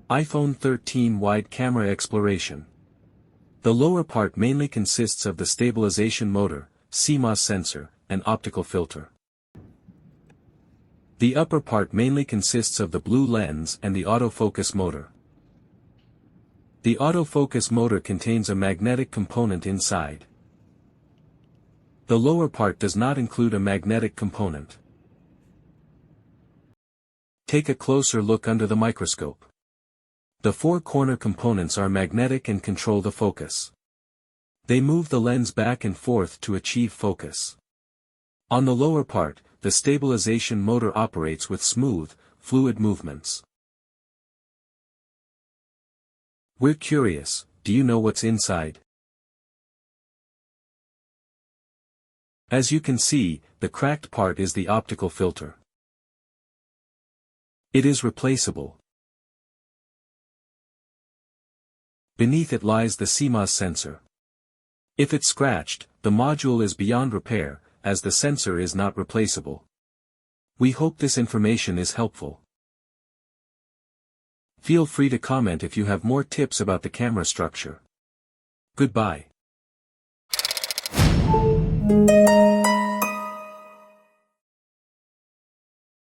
iPhone 13 wide camera exploration. The lower part mainly consists of the stabilization motor, CMOS sensor, and optical filter. The upper part mainly consists of the blue lens and the autofocus motor. The autofocus motor contains a magnetic component inside. The lower part does not include a magnetic component. Take a closer look under the microscope. The four corner components are magnetic and control the focus. They move the lens back and forth to achieve focus. On the lower part, the stabilization motor operates with smooth, fluid movements. We're curious, do you know what's inside? As you can see, the cracked part is the optical filter. It is replaceable. Beneath it lies the CMOS sensor. If it's scratched, the module is beyond repair, as the sensor is not replaceable. We hope this information is helpful. Feel free to comment if you have more tips about the camera structure. Goodbye.